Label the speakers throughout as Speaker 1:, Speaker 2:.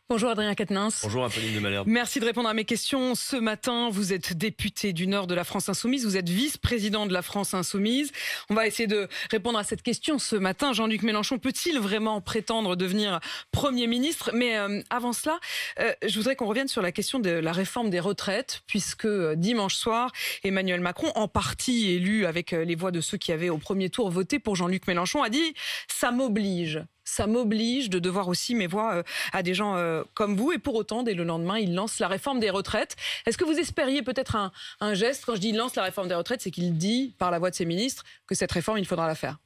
Speaker 1: Bonjour Adrien Quatennens.
Speaker 2: Bonjour Apolline de Malherbe.
Speaker 1: Merci de répondre à mes questions. Ce matin, vous êtes député du Nord de la France Insoumise, vous êtes vice-président de la France Insoumise. On va essayer de répondre à cette question ce matin. Jean-Luc Mélenchon peut-il vraiment prétendre devenir Premier ministre? Mais avant cela, je voudrais qu'on revienne sur la question de la réforme des retraites, puisque dimanche soir, Emmanuel Macron, en partie élu avec les voix de ceux qui avaient au premier tour voté pour Jean-Luc Mélenchon, a dit « ça m'oblige ». Ça m'oblige de devoir aussi mes voix à des gens comme vous. Et pour autant, dès le lendemain, il lance la réforme des retraites. Est-ce que vous espériez peut-être un geste? Quand je dis il lance la réforme des retraites, c'est qu'il dit, par la voix de ses ministres, que cette réforme, il faudra la faire.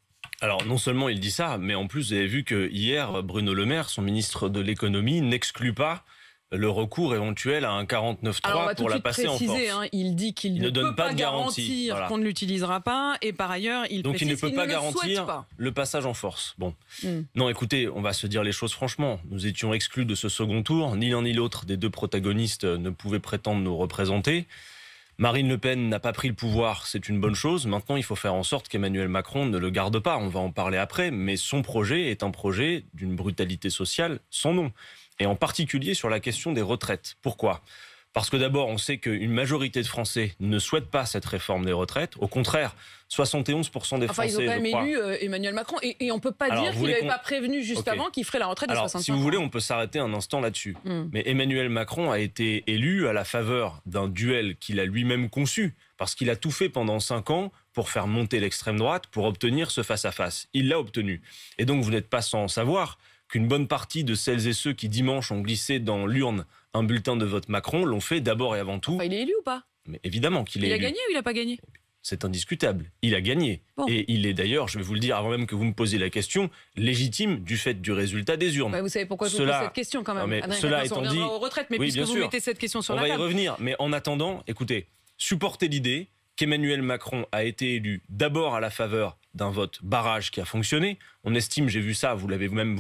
Speaker 2: Alors, non seulement il dit ça, mais en plus, vous avez vu que hier, Bruno Le Maire, son ministre de l'économie, n'exclut pas le recours éventuel à un 49.3 pour la passer en force.
Speaker 1: Il dit qu'il ne donne pas de garantie qu'on ne l'utilisera pas, et par ailleurs, il
Speaker 2: donc
Speaker 1: précise
Speaker 2: il ne peut pas garantir
Speaker 1: pas
Speaker 2: le passage en force. Bon, non, écoutez, on va se dire les choses franchement. Nous étions exclus de ce second tour. Ni l'un ni l'autre des deux protagonistes ne pouvaient prétendre nous représenter. Marine Le Pen n'a pas pris le pouvoir, c'est une bonne chose. Maintenant, il faut faire en sorte qu'Emmanuel Macron ne le garde pas. On va en parler après, mais son projet est un projet d'une brutalité sociale sans nom. Et en particulier sur la question des retraites. Pourquoi ? Parce que d'abord, on sait qu'une majorité de Français ne souhaitent pas cette réforme des retraites. Au contraire, 71% des Français,
Speaker 1: ils ont quand même élu Emmanuel Macron. Et on ne peut pas dire qu'il n'avait pas prévenu juste avant qu'il ferait la retraite de 65 ans.
Speaker 2: Si vous voulez, on peut s'arrêter un instant là-dessus. Mais Emmanuel Macron a été élu à la faveur d'un duel qu'il a lui-même conçu. Parce qu'il a tout fait pendant 5 ans pour faire monter l'extrême droite, pour obtenir ce face-à-face. Il l'a obtenu. Et donc, vous n'êtes pas sans savoir qu'une bonne partie de celles et ceux qui dimanche ont glissé dans l'urne un bulletin de vote Macron l'ont fait d'abord et avant tout.
Speaker 1: Il est élu ou pas?
Speaker 2: Mais évidemment qu'il est élu.
Speaker 1: Il a gagné ou il n'a pas gagné?
Speaker 2: C'est indiscutable. Il a gagné. Bon. Et il est d'ailleurs, je vais vous le dire avant même que vous me posiez la question, légitime du fait du résultat des urnes.
Speaker 1: Vous savez pourquoi je vous pose cette question quand même.
Speaker 2: Cela étant dit,
Speaker 1: aux retraites, mais puisque vous mettez cette question sur la table.
Speaker 2: On va y revenir. Mais en attendant, écoutez, supportez l'idée qu'Emmanuel Macron a été élu d'abord à la faveur d'un vote barrage qui a fonctionné. On estime, j'ai vu ça, vous l'avez même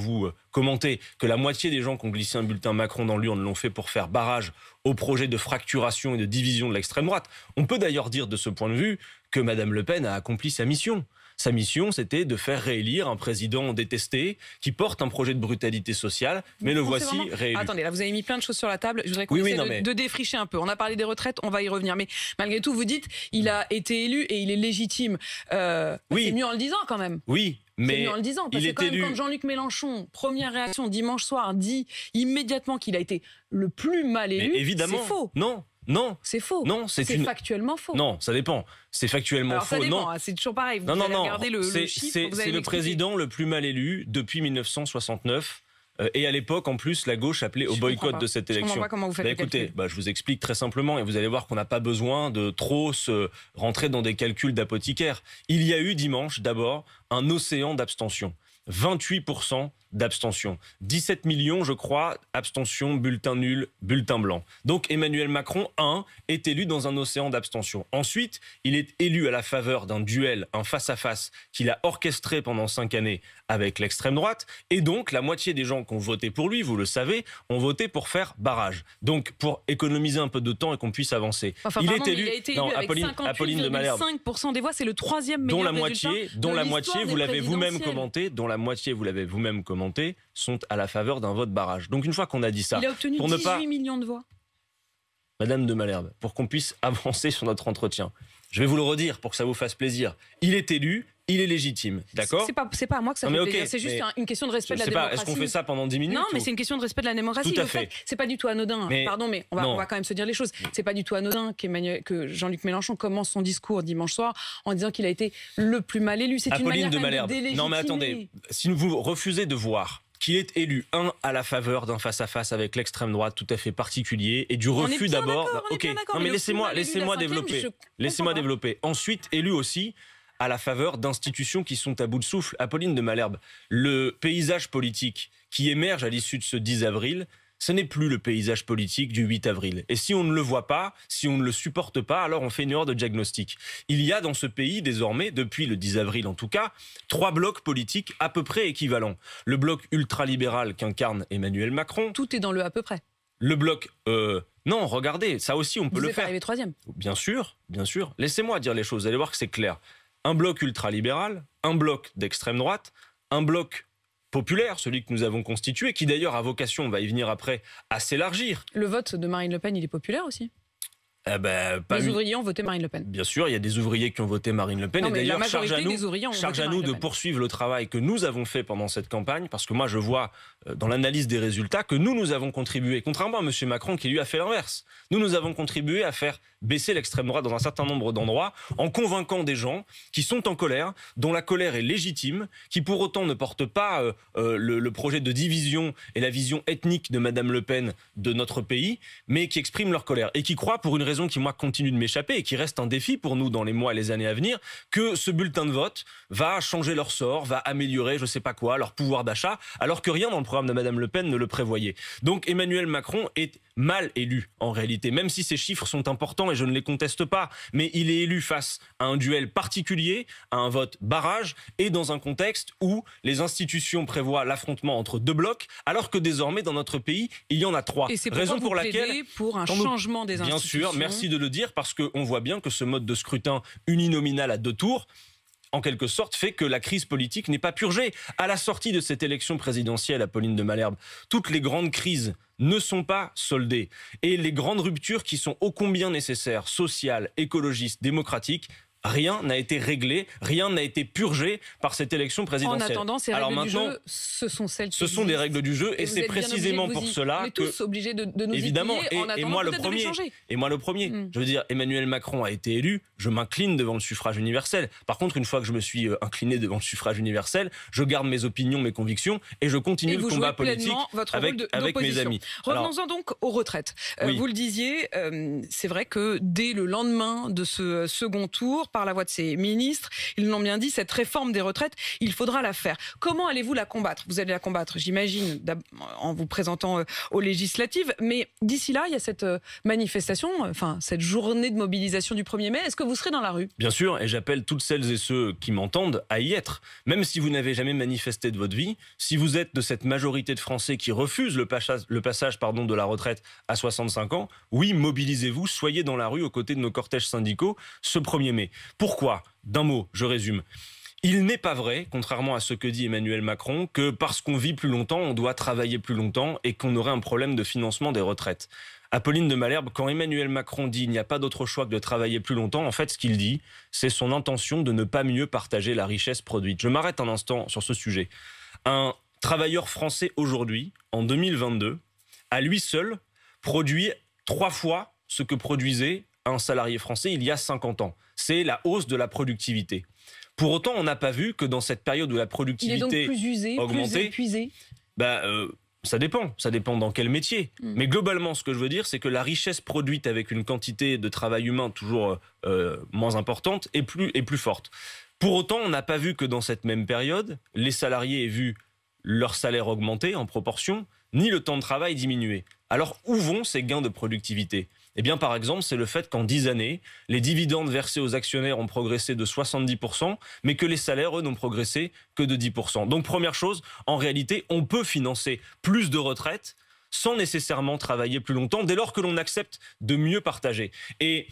Speaker 2: commenté, que la moitié des gens qui ont glissé un bulletin Macron dans l'urne l'ont fait pour faire barrage au projet de fracturation et de division de l'extrême droite. On peut d'ailleurs dire de ce point de vue que Madame Le Pen a accompli sa mission. Sa mission, c'était de faire réélire un président détesté qui porte un projet de brutalité sociale, mais le voici réélu.
Speaker 1: Attendez, là vous avez mis plein de choses sur la table. Je voudrais qu'on essaie de défricher un peu. On a parlé des retraites, on va y revenir. Mais malgré tout, vous dites, il a été élu et il est légitime. C'est mieux en le disant quand même.
Speaker 2: Oui. Mais
Speaker 1: mieux en le disant, parce que quand Jean-Luc Mélenchon, première réaction dimanche soir, dit immédiatement qu'il a été le plus mal élu, c'est faux.
Speaker 2: Non,
Speaker 1: c'est faux.
Speaker 2: Non, c'est
Speaker 1: factuellement faux.
Speaker 2: Non, ça dépend. C'est factuellement faux.
Speaker 1: Ça dépend, c'est toujours pareil. Vous allez regarder le chiffre.
Speaker 2: C'est le président le plus mal élu depuis 1969. Et à l'époque, en plus, la gauche appelait au boycott de cette élection.
Speaker 1: Je comprends pas comment vous faites le calcul.
Speaker 2: Je vous explique très simplement et vous allez voir qu'on n'a pas besoin de trop se rentrer dans des calculs d'apothicaire. Il y a eu dimanche, d'abord, un océan d'abstention. 28% d'abstention. 17 millions, je crois, abstention, bulletin nul, bulletin blanc. Donc Emmanuel Macron, est élu dans un océan d'abstention. Ensuite, il est élu à la faveur d'un duel, un face-à-face qu'il a orchestré pendant 5 années avec l'extrême droite. Et donc, la moitié des gens qui ont voté pour lui, vous le savez, ont voté pour faire barrage. Donc, pour économiser un peu de temps et qu'on puisse avancer.
Speaker 1: Il a été élu avec 58,5% des voix. C'est le 3e meilleur résultat.
Speaker 2: Dont la moitié, vous l'avez vous-même commenté, sont à la faveur d'un vote barrage. Donc une fois qu'on a dit ça...
Speaker 1: Il a obtenu 18 millions de voix.
Speaker 2: Madame de Malherbe, pour qu'on puisse avancer sur notre entretien, je vais vous le redire pour que ça vous fasse plaisir. Il est élu, il est légitime, d'accord ?
Speaker 1: C'est pas à moi que ça fait plaisir, c'est juste une question de respect de la démocratie.
Speaker 2: Est-ce qu'on fait ça pendant 10 minutes ?
Speaker 1: Non, mais c'est une question de respect de la démocratie.
Speaker 2: Tout à fait.
Speaker 1: C'est pas du tout anodin. Pardon, mais on va quand même se dire les choses. C'est pas du tout anodin que Jean-Luc Mélenchon commence son discours dimanche soir en disant qu'il a été le plus mal élu. C'est une manière de délégitimer.
Speaker 2: Non, mais attendez, si vous refusez de voir qu'il est élu, à la faveur d'un face-à-face avec l'extrême droite tout à fait particulier, et du refus d'abord... Non, mais laissez-moi développer. Laissez-moi développer. Ensuite, élu aussi à la faveur d'institutions qui sont à bout de souffle. Apolline de Malherbe, le paysage politique qui émerge à l'issue de ce 10 avril, ce n'est plus le paysage politique du 8 avril. Et si on ne le voit pas, si on ne le supporte pas, alors on fait une erreur de diagnostic. Il y a dans ce pays désormais, depuis le 10 avril en tout cas, 3 blocs politiques à peu près équivalents. Le bloc ultralibéral qu'incarne Emmanuel Macron.
Speaker 1: Tout est dans le à peu près.
Speaker 2: Le bloc... non, regardez, ça aussi on peut le faire.
Speaker 1: Vous êtes arrivé 3e.
Speaker 2: Bien sûr. Laissez-moi dire les choses, vous allez voir que c'est clair. Un bloc ultralibéral, un bloc d'extrême droite, un bloc populaire, celui que nous avons constitué, qui d'ailleurs a vocation, on va y venir après, à s'élargir.
Speaker 1: Le vote de Marine Le Pen, il est populaire aussi? Les ouvriers ont voté Marine Le Pen.
Speaker 2: Bien sûr, il y a des ouvriers qui ont voté Marine Le Pen.
Speaker 1: Non,
Speaker 2: et d'ailleurs,
Speaker 1: charge
Speaker 2: à nous de poursuivre le travail que nous avons fait pendant cette campagne, parce que moi, je vois dans l'analyse des résultats que nous avons contribué, contrairement à M. Macron qui lui a fait l'inverse. Nous avons contribué à faire baisser l'extrême droite dans un certain nombre d'endroits en convainquant des gens qui sont en colère, dont la colère est légitime, qui pour autant ne portent pas le projet de division et la vision ethnique de Mme Le Pen de notre pays, mais qui expriment leur colère et qui croient, pour une raison qui moi continue de m'échapper et qui reste un défi pour nous dans les mois et les années à venir, que ce bulletin de vote va changer leur sort, va améliorer je ne sais pas quoi, leur pouvoir d'achat, alors que rien dans le programme de Mme Le Pen ne le prévoyait. Donc Emmanuel Macron est mal élu en réalité, même si ces chiffres sont importants et je ne les conteste pas, mais il est élu face à un duel particulier, à un vote barrage et dans un contexte où les institutions prévoient l'affrontement entre deux blocs, alors que désormais dans notre pays il y en a trois.
Speaker 1: Et c'est raison pour laquelle pour un changement des institutions.
Speaker 2: Bien sûr, merci de le dire, parce qu'on voit bien que ce mode de scrutin uninominal à 2 tours en quelque sorte fait que la crise politique n'est pas purgée. À la sortie de cette élection présidentielle, Apolline de Malherbe, toutes les grandes crises ne sont pas soldées. Et les grandes ruptures qui sont ô combien nécessaires, sociales, écologistes, démocratiques, rien n'a été réglé, rien n'a été purgé par cette élection présidentielle.
Speaker 1: En attendant, ces règles du jeu, ce sont celles qui existent.
Speaker 2: Des règles du jeu et c'est précisément pour cela que...
Speaker 1: On est tous obligés de nous
Speaker 2: évidemment,
Speaker 1: y plier en attendant peut-être de les changer.
Speaker 2: Et moi le premier. Je veux dire, Emmanuel Macron a été élu, je m'incline devant le suffrage universel. Par contre, une fois que je me suis incliné devant le suffrage universel, je garde mes opinions, mes convictions et je continue le combat politique avec mes amis.
Speaker 1: Revenons-en donc aux retraites. Oui. Vous le disiez, c'est vrai que dès le lendemain de ce second tour, par la voix de ses ministres, ils l'ont bien dit, cette réforme des retraites, il faudra la faire. Comment allez-vous la combattre? Vous allez la combattre, j'imagine, en vous présentant aux législatives, mais d'ici là, il y a cette manifestation, enfin cette journée de mobilisation du 1er mai. Est-ce que vous serez dans la rue?
Speaker 2: Bien sûr, et j'appelle toutes celles et ceux qui m'entendent à y être. Même si vous n'avez jamais manifesté de votre vie, si vous êtes de cette majorité de Français qui refuse le passage de la retraite à 65 ans, oui, mobilisez-vous, soyez dans la rue aux côtés de nos cortèges syndicaux ce 1er mai. Pourquoi? D'un mot, je résume. Il n'est pas vrai, contrairement à ce que dit Emmanuel Macron, que parce qu'on vit plus longtemps, on doit travailler plus longtemps et qu'on aurait un problème de financement des retraites. Apolline de Malherbe, quand Emmanuel Macron dit « il n'y a pas d'autre choix que de travailler plus longtemps », en fait, ce qu'il dit, c'est son intention de ne pas mieux partager la richesse produite. Je m'arrête un instant sur ce sujet. Un travailleur français aujourd'hui, en 2022, à lui seul, produit 3 fois ce que produisait un salarié français il y a 50 ans. C'est la hausse de la productivité. Pour autant, on n'a pas vu que dans cette période où la productivité
Speaker 1: augmentait... Il est donc plus usé, plus épuisé.
Speaker 2: Ça dépend dans quel métier. Mais globalement, ce que je veux dire, c'est que la richesse produite avec une quantité de travail humain toujours moins importante est plus forte. Pour autant, on n'a pas vu que dans cette même période, les salariés aient vu leur salaire augmenter en proportion, ni le temps de travail diminuer. Alors, où vont ces gains de productivité ? Eh bien, par exemple, c'est le fait qu'en 10 années, les dividendes versés aux actionnaires ont progressé de 70%, mais que les salaires, eux, n'ont progressé que de 10%. Donc, première chose, en réalité, on peut financer plus de retraites sans nécessairement travailler plus longtemps, dès lors que l'on accepte de mieux partager. Et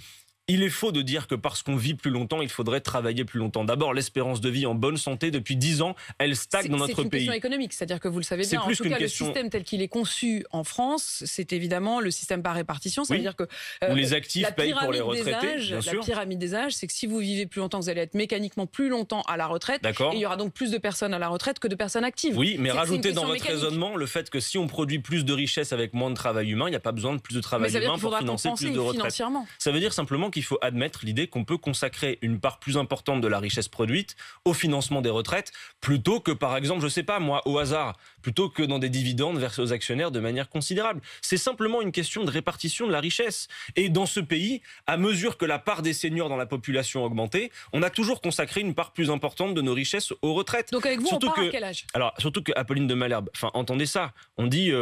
Speaker 2: il est faux de dire que parce qu'on vit plus longtemps, il faudrait travailler plus longtemps. D'abord, l'espérance de vie en bonne santé, depuis 10 ans, elle stagne dans notre pays.
Speaker 1: C'est une question économique, c'est-à-dire que vous le savez bien. En tout cas, le système tel qu'il est conçu en France, c'est évidemment le système par répartition. Ça veut dire que
Speaker 2: où les actifs payent pour les retraités, bien sûr.
Speaker 1: La pyramide des âges, c'est que si vous vivez plus longtemps, vous allez être mécaniquement plus longtemps à la retraite. Et il y aura donc plus de personnes à la retraite que de personnes actives.
Speaker 2: Oui, mais rajoutez dans votre raisonnement le fait que si on produit plus de richesses avec moins de travail humain, il n'y a pas besoin de plus de travail humain pour financer plus de retraites. Ça veut dire simplement qu'il faut admettre l'idée qu'on peut consacrer une part plus importante de la richesse produite au financement des retraites, plutôt que, par exemple, je ne sais pas moi, au hasard, plutôt que dans des dividendes versés aux actionnaires de manière considérable. C'est simplement une question de répartition de la richesse. Et dans ce pays, à mesure que la part des seniors dans la population a augmenté, on a toujours consacré une part plus importante de nos richesses aux retraites.
Speaker 1: Donc avec vous, surtout on part à quel âge?
Speaker 2: Alors, surtout que Apolline de Malherbe, entendez ça, on dit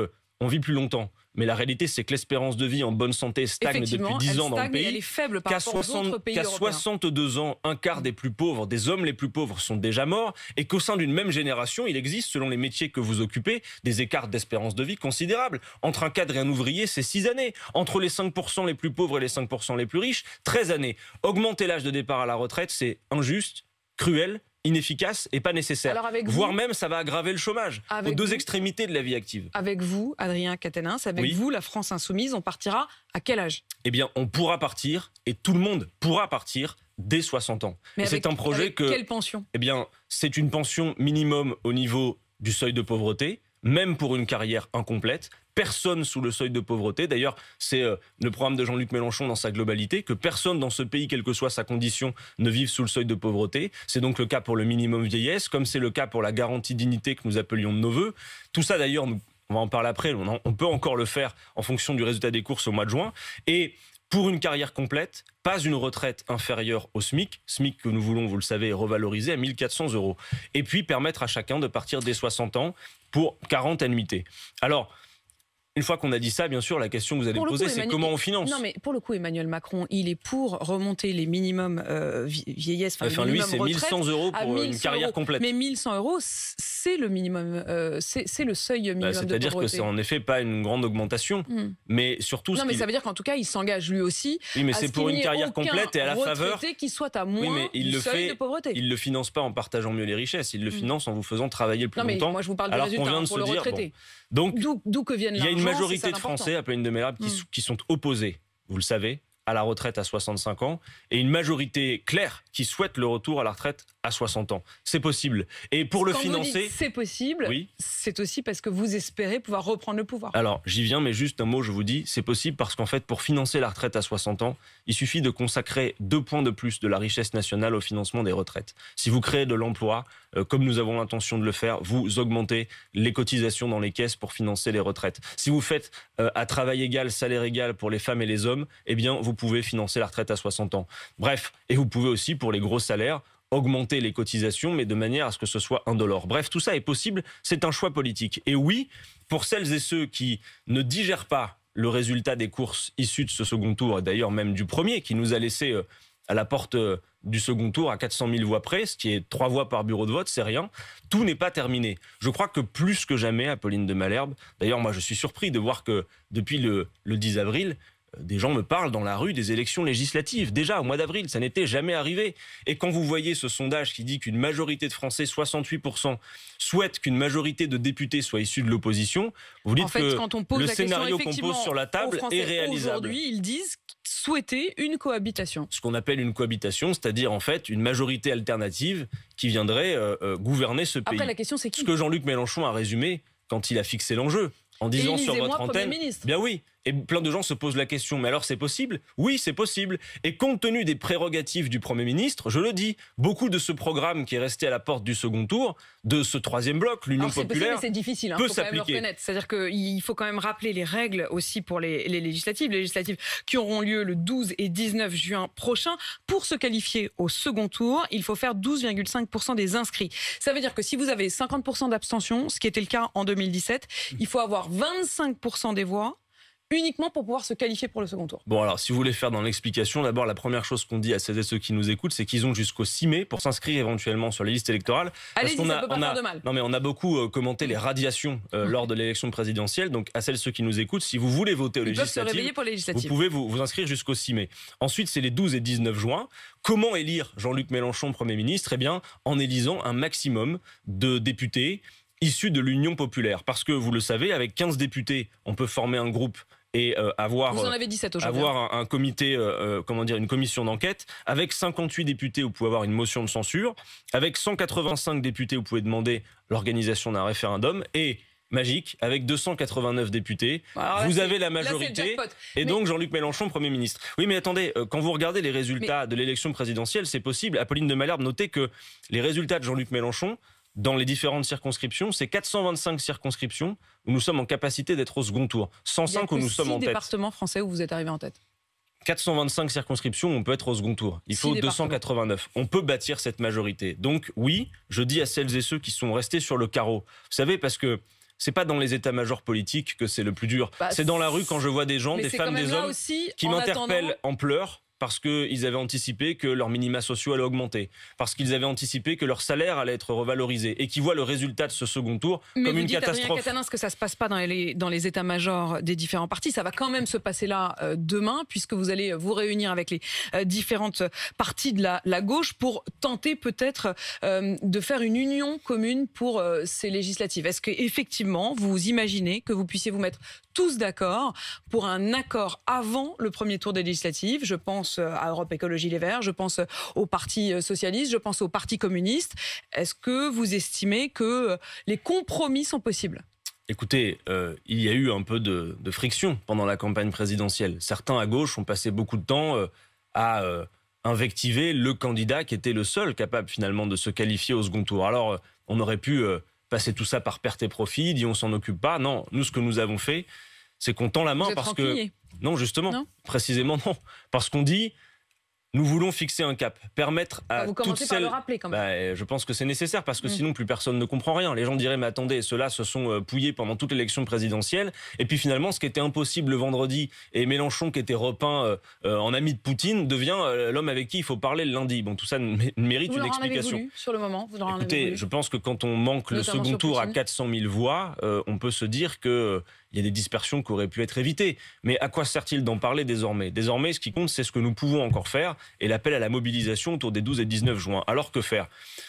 Speaker 2: on vit plus longtemps. Mais la réalité, c'est que l'espérance de vie en bonne santé stagne depuis 10 ans dans le pays.
Speaker 1: Elle est faible par rapport aux autres pays européens.
Speaker 2: Qu'à 62 ans, un quart des plus pauvres, des hommes les plus pauvres, sont déjà morts. Et qu'au sein d'une même génération, il existe, selon les métiers que vous occupez, des écarts d'espérance de vie considérables. Entre un cadre et un ouvrier, c'est 6 années. Entre les 5% les plus pauvres et les 5% les plus riches, 13 années. Augmenter l'âge de départ à la retraite, c'est injuste, cruel inefficace et pas nécessaire. Voire même, ça va aggraver le chômage aux deux extrémités de la vie active.
Speaker 1: Avec vous, Adrien Quatennens, avec vous, la France Insoumise, on partira à quel âge?
Speaker 2: Eh bien, on pourra partir, et tout le monde pourra partir dès 60 ans.
Speaker 1: Mais
Speaker 2: c'est un projet
Speaker 1: avec quelle pension?
Speaker 2: Eh bien, c'est une pension minimum au niveau du seuil de pauvreté, même pour une carrière incomplète. Personne sous le seuil de pauvreté. D'ailleurs, c'est le programme de Jean-Luc Mélenchon dans sa globalité, que personne dans ce pays, quelle que soit sa condition, ne vive sous le seuil de pauvreté. C'est donc le cas pour le minimum vieillesse, comme c'est le cas pour la garantie dignité que nous appelions de nos voeux. Tout ça, d'ailleurs, on va en parler après, on peut encore le faire en fonction du résultat des courses au mois de juin. Et pour une carrière complète, pas une retraite inférieure au SMIC, SMIC que nous voulons, vous le savez, revaloriser à 1 400 €. Et puis permettre à chacun de partir dès 60 ans pour 40 annuités. Alors, une fois qu'on a dit ça, bien sûr, la question que vous allez me poser, c'est comment on finance.
Speaker 1: Non, mais pour le coup, Emmanuel Macron, il est pour remonter les minimums vieillesse,
Speaker 2: enfin lui, c'est 1 100 € pour une carrière complète.
Speaker 1: Mais 1 100 €, c'est le minimum, c'est le seuil minimum de pauvreté.
Speaker 2: C'est-à-dire que c'est en effet pas une grande augmentation, mais surtout...
Speaker 1: Non, mais ça veut dire qu'en tout cas, il s'engage lui aussi.
Speaker 2: Oui, mais c'est pour une carrière complète et à la faveur...
Speaker 1: qui soit à moins du seuil de pauvreté.
Speaker 2: Il le finance pas en partageant mieux les richesses, il le finance en vous faisant travailler le plus longtemps.
Speaker 1: Moi, je vous parle du résultat pour le retraité.
Speaker 2: Donc,
Speaker 1: d'où que vienne l'argent,
Speaker 2: il y a une majorité de Français, Apolline de Malherbe, qui sont opposés, vous le savez, à la retraite à 65 ans, et une majorité claire qui souhaite le retour à la retraite à 60 ans. C'est possible. Et pour le financer...
Speaker 1: Vous dites c'est possible, c'est aussi parce que vous espérez pouvoir reprendre le pouvoir.
Speaker 2: Alors, j'y viens, mais juste un mot, je vous dis, c'est possible parce qu'en fait, pour financer la retraite à 60 ans, il suffit de consacrer 2 points de plus de la richesse nationale au financement des retraites. Si vous créez de l'emploi, comme nous avons l'intention de le faire, vous augmentez les cotisations dans les caisses pour financer les retraites. Si vous faites à travail égal, salaire égal pour les femmes et les hommes, eh bien, vous pouvez financer la retraite à 60 ans. Bref, et vous pouvez aussi, pour les gros salaires, augmenter les cotisations, mais de manière à ce que ce soit indolore. Bref, tout ça est possible, c'est un choix politique. Et oui, pour celles et ceux qui ne digèrent pas le résultat des courses issues de ce second tour, et d'ailleurs même du premier, qui nous a laissé à la porte du second tour à 400 000 voix près, ce qui est 3 voix par bureau de vote, c'est rien. Tout n'est pas terminé. Je crois que plus que jamais, Apolline de Malherbe, d'ailleurs moi je suis surpris de voir que depuis le 10 avril, des gens me parlent dans la rue des élections législatives. Déjà, au mois d'avril, ça n'était jamais arrivé. Et quand vous voyez ce sondage qui dit qu'une majorité de Français, 68%, souhaitent qu'une majorité de députés soit issue de l'opposition, vous dites que le scénario qu'on pose sur la table est réalisable.
Speaker 1: Aujourd'hui, ils disent souhaiter une cohabitation.
Speaker 2: Ce qu'on appelle une cohabitation, c'est-à-dire en fait une majorité alternative qui viendrait gouverner ce pays.
Speaker 1: Après, la question, c'est qui ?
Speaker 2: Ce que Jean-Luc Mélenchon a résumé quand il a fixé l'enjeu, en disant sur votre antenne... Bien oui. Et plein de gens se posent la question, mais alors c'est possible ? Oui, c'est possible. Et compte tenu des prérogatives du Premier ministre, je le dis, beaucoup de ce programme qui est resté à la porte du second tour, de ce troisième bloc, l'Union populaire,
Speaker 1: c'est difficile,
Speaker 2: peut s'appliquer.
Speaker 1: C'est-à-dire qu'il faut quand même rappeler les règles aussi pour les législatives qui auront lieu le 12 et 19 juin prochain. Pour se qualifier au second tour, il faut faire 12,5% des inscrits. Ça veut dire que si vous avez 50% d'abstention, ce qui était le cas en 2017, il faut avoir 25% des voix uniquement pour pouvoir se qualifier pour le second tour.
Speaker 2: Bon, alors, si vous voulez faire dans l'explication, d'abord, la première chose qu'on dit à celles et ceux qui nous écoutent, c'est qu'ils ont jusqu'au 6 mai pour s'inscrire éventuellement sur les listes électorales.
Speaker 1: Allez-y, ça peut pas faire de mal.
Speaker 2: Non, mais on a beaucoup commenté les radiations lors de l'élection présidentielle. Donc, à celles et ceux qui nous écoutent, si vous voulez voter aux législatives, vous pouvez vous inscrire jusqu'au 6 mai. Ensuite, c'est les 12 et 19 juin. Comment élire Jean-Luc Mélenchon Premier ministre ? Eh bien, en élisant un maximum de députés issus de l'Union populaire. Parce que, vous le savez, avec 15 députés, on peut former un groupe et avoir,
Speaker 1: vous en avez 17 aujourd'hui,
Speaker 2: avoir un comité, une commission d'enquête. Avec 58 députés, vous pouvez avoir une motion de censure. Avec 185 députés, vous pouvez demander l'organisation d'un référendum. Et, magique, avec 289 députés, vous avez la majorité. Et donc Jean-Luc Mélenchon, Premier ministre. Oui, mais attendez, quand vous regardez les résultats de l'élection présidentielle, c'est possible. Apolline de Malherbe, notez que les résultats de Jean-Luc Mélenchon, dans les différentes circonscriptions, c'est 425 circonscriptions où nous sommes en capacité d'être au second tour. 105 où nous sommes en tête.
Speaker 1: 6 départements français où vous êtes arrivé en tête.
Speaker 2: 425 circonscriptions où on peut être au second tour. Il faut 289. On peut bâtir cette majorité. Donc oui, je dis à celles et ceux qui sont restés sur le carreau. Vous savez, parce que c'est pas dans les états-majors politiques que c'est le plus dur. C'est dans la rue quand je vois des gens, des femmes, des hommes qui m'interpellent en pleurs parce qu'ils avaient anticipé que leurs minima sociaux allaient augmenter, parce qu'ils avaient anticipé que leur salaire allait être revalorisé et qui voient le résultat de ce second tour comme une catastrophe.
Speaker 1: Adrien Quatennens, que ça ne se passe pas dans les états-majors des différents partis. Ça va quand même se passer là demain, puisque vous allez vous réunir avec les différentes parties de la gauche pour tenter peut-être de faire une union commune pour ces législatives. Est-ce qu'effectivement, vous imaginez que vous puissiez vous mettre tous d'accord pour un accord avant le premier tour des législatives? Je pense à Europe Écologie Les Verts, je pense au Parti Socialiste, je pense au Parti Communiste. Est-ce que vous estimez que les compromis sont possibles?
Speaker 2: Écoutez, il y a eu un peu de friction pendant la campagne présidentielle. Certains à gauche ont passé beaucoup de temps à invectiver le candidat qui était le seul capable finalement de se qualifier au second tour. Alors, on aurait pu passer tout ça par perte et profit, dit on s'en occupe pas. Non, nous, ce que nous avons fait, c'est qu'on tend la main parce que... Non, justement, non. Précisément non. Parce qu'on dit... Nous voulons fixer un cap, permettre à
Speaker 1: vous commencez par le rappeler quand même.
Speaker 2: Je pense que c'est nécessaire parce que sinon plus personne ne comprend rien. Les gens diraient mais attendez, ceux-là se sont pouillés pendant toute l'élection présidentielle et puis finalement ce qui était impossible le vendredi et Mélenchon qui était repeint en ami de Poutine devient l'homme avec qui il faut parler le lundi. Bon, tout ça mérite une explication.
Speaker 1: Voulu, sur le moment,
Speaker 2: écoutez, je pense que quand on manque le second tour à 400 000 voix, on peut se dire que il y a des dispersions qui auraient pu être évitées. Mais à quoi sert-il d'en parler désormais? Désormais, ce qui compte, c'est ce que nous pouvons encore faire et l'appel à la mobilisation autour des 12 et 19 juin. Alors que faire?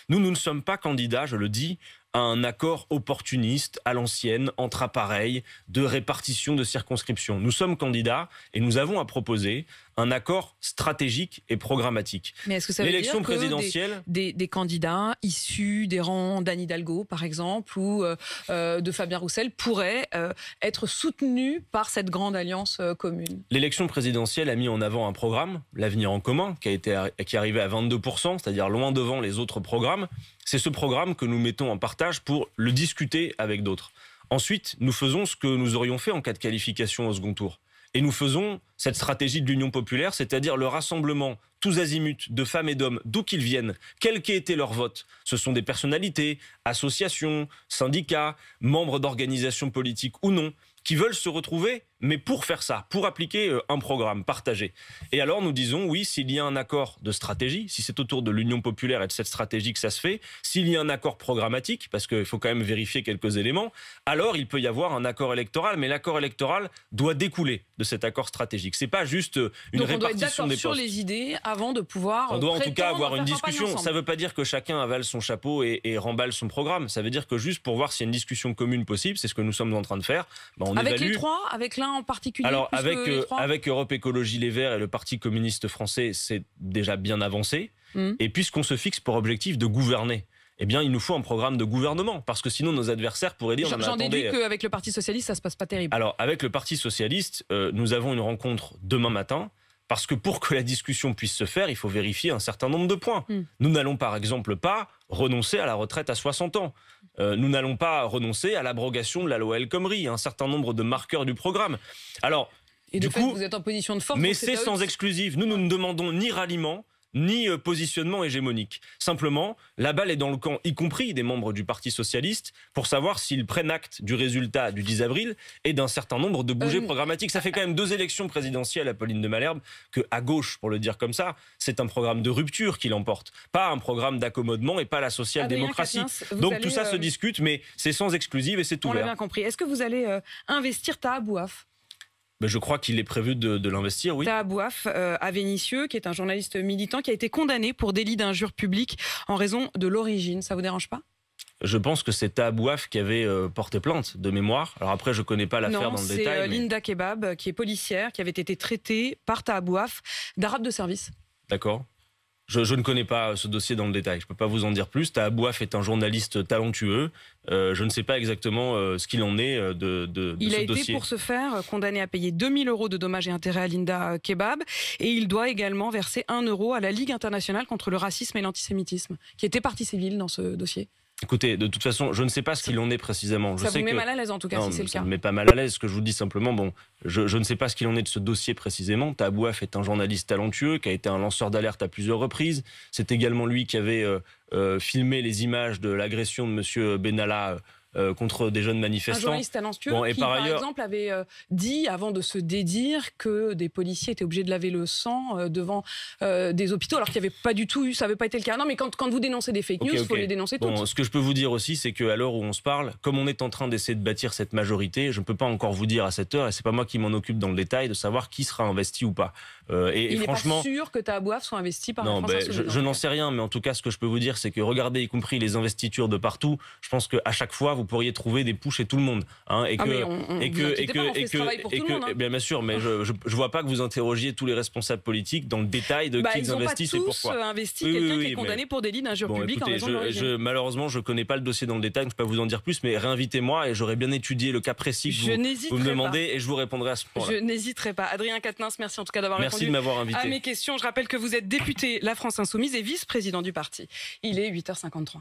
Speaker 2: Nous ne sommes pas candidats, je le dis, à un accord opportuniste, à l'ancienne, entre appareils, de répartition de circonscriptions. Nous sommes candidats et nous avons à proposer un accord stratégique et programmatique.
Speaker 1: Mais est-ce que ça veut dire que des candidats issus des rangs d'Anne Hidalgo, par exemple, ou de Fabien Roussel, pourraient être soutenus par cette grande alliance commune?
Speaker 2: L'élection présidentielle a mis en avant un programme, l'Avenir en commun, qui est arrivé à 22%, c'est-à-dire loin devant les autres programmes. C'est ce programme que nous mettons en partage pour le discuter avec d'autres. Ensuite, nous faisons ce que nous aurions fait en cas de qualification au second tour. Et nous faisons cette stratégie de l'Union populaire, c'est-à-dire le rassemblement tous azimuts de femmes et d'hommes, d'où qu'ils viennent, quel qu'ait été leur vote. Ce sont des personnalités, associations, syndicats, membres d'organisations politiques ou non, qui veulent se retrouver, mais pour faire ça, pour appliquer un programme partagé. Et alors nous disons, oui, s'il y a un accord de stratégie, si c'est autour de l'Union populaire et de cette stratégie que ça se fait, s'il y a un accord programmatique, parce qu'il faut quand même vérifier quelques éléments, alors il peut y avoir un accord électoral, mais l'accord électoral doit découler de cet accord stratégique. C'est pas juste une répartition des postes.
Speaker 1: Sur les idées avant de pouvoir...
Speaker 2: On doit en tout cas avoir une discussion. Ça ne veut pas dire que chacun avale son chapeau et remballe son programme. Ça veut dire que juste pour voir s'il y a une discussion commune possible, c'est ce que nous sommes en train de faire. On
Speaker 1: avec
Speaker 2: évalue...
Speaker 1: les trois, avec l'un en particulier.
Speaker 2: Alors avec Europe Écologie Les Verts et le Parti communiste français, c'est déjà bien avancé. Et puisqu'on se fixe pour objectif de gouverner, eh bien, il nous faut un programme de gouvernement, parce que sinon nos adversaires pourraient dire...
Speaker 1: J'en déduis qu'avec le Parti Socialiste, ça se passe pas terrible.
Speaker 2: Alors, avec le Parti Socialiste, nous avons une rencontre demain matin, parce que pour que la discussion puisse se faire, il faut vérifier un certain nombre de points. Nous n'allons par exemple pas renoncer à la retraite à 60 ans. Nous n'allons pas renoncer à l'abrogation de la loi El Khomri, un certain nombre de marqueurs du programme. Alors,
Speaker 1: et du coup, vous êtes en position de force.
Speaker 2: Mais c'est sans exclusive. Nous ne demandons ni ralliement, ni positionnement hégémonique. Simplement, la balle est dans le camp, y compris des membres du Parti Socialiste, pour savoir s'ils prennent acte du résultat du 10 avril et d'un certain nombre de bougées programmatiques. Ça fait quand même 2 élections présidentielles à Pauline de Malherbe que, à gauche, pour le dire comme ça, c'est un programme de rupture qui l'emporte, pas un programme d'accommodement et pas la social-démocratie. Donc tout ça se discute, mais c'est sans exclusive et c'est ouvert.
Speaker 1: On l'a bien compris. Est-ce que vous allez investir Taha Bouaf ?
Speaker 2: Je crois qu'il est prévu de l'investir, oui.
Speaker 1: Taha Bouaf, à Vénissieux, qui est un journaliste militant, qui a été condamné pour délit d'injure publique en raison de l'origine. Ça vous dérange pas ?
Speaker 2: Je pense que c'est Taha Bouaf qui avait porté plainte de mémoire. Alors après, je ne connais pas l'affaire dans le détail.
Speaker 1: Non, c'est Linda Kebab, qui est policière, qui avait été traitée par Taha Bouaf d'arabe de service.
Speaker 2: D'accord. Je ne connais pas ce dossier dans le détail. Je ne peux pas vous en dire plus. Taha Bouaf est un journaliste talentueux. Je ne sais pas exactement ce qu'il en est de ce dossier.
Speaker 1: Il a été, pour ce faire, condamné à payer 2 000 € de dommages et intérêts à Linda Kebab. Et il doit également verser 1 € à la Ligue internationale contre le racisme et l'antisémitisme, qui était partie civile dans ce dossier.
Speaker 2: Écoutez, de toute façon, je ne sais pas ce qu'il en est précisément.
Speaker 1: Ça vous met mal à l'aise en tout cas, si c'est le cas.
Speaker 2: Ça ne me met pas mal à l'aise. Ce que je vous dis simplement, je ne sais pas ce qu'il en est de ce dossier précisément. Taha Bouaf est un journaliste talentueux qui a été un lanceur d'alerte à plusieurs reprises. C'est également lui qui avait filmé les images de l'agression de M. Benalla contre des jeunes manifestants.
Speaker 1: Un journaliste talentueux qui, par exemple, avait dit, avant de se dédire, que des policiers étaient obligés de laver le sang devant des hôpitaux, alors qu'il n'y avait pas du tout eu, ça n'avait pas été le cas. Non, mais quand vous dénoncez des fake news, il faut les dénoncer toutes.
Speaker 2: Ce que je peux vous dire aussi, c'est qu'à l'heure où on se parle, comme on est en train d'essayer de bâtir cette majorité, je ne peux pas encore vous dire à cette heure, et c'est pas moi qui m'en occupe dans le détail, de savoir qui sera investi ou pas.
Speaker 1: Il n'est pas sûr que Tahabouaf soit investi par la France Insoumise.
Speaker 2: Je n'en sais rien, mais en tout cas, ce que je peux vous dire, c'est que regardez, y compris les investitures de partout, je pense qu'à chaque fois, vous pourriez trouver des poux chez tout le monde. Hein, bien sûr, mais je vois pas que vous interrogiez tous les responsables politiques dans le détail de qui ils investissent et pourquoi.
Speaker 1: Ils n'ont pas tous investi quelqu'un qui est condamné pour délit d'injure publique en raison de l'origine.
Speaker 2: Malheureusement, je connais pas le dossier dans le détail, donc je peux pas vous en dire plus, mais réinvitez-moi et j'aurais bien étudié le cas précis que vous me demandez et je vous répondrai à ce moment-là.
Speaker 1: Je n'hésiterai pas. Adrien Quatennens, merci en tout cas d'avoir
Speaker 2: répondu de m'avoir invité
Speaker 1: à mes questions. Je rappelle que vous êtes député La France Insoumise et vice-président du parti. Il est 8h53.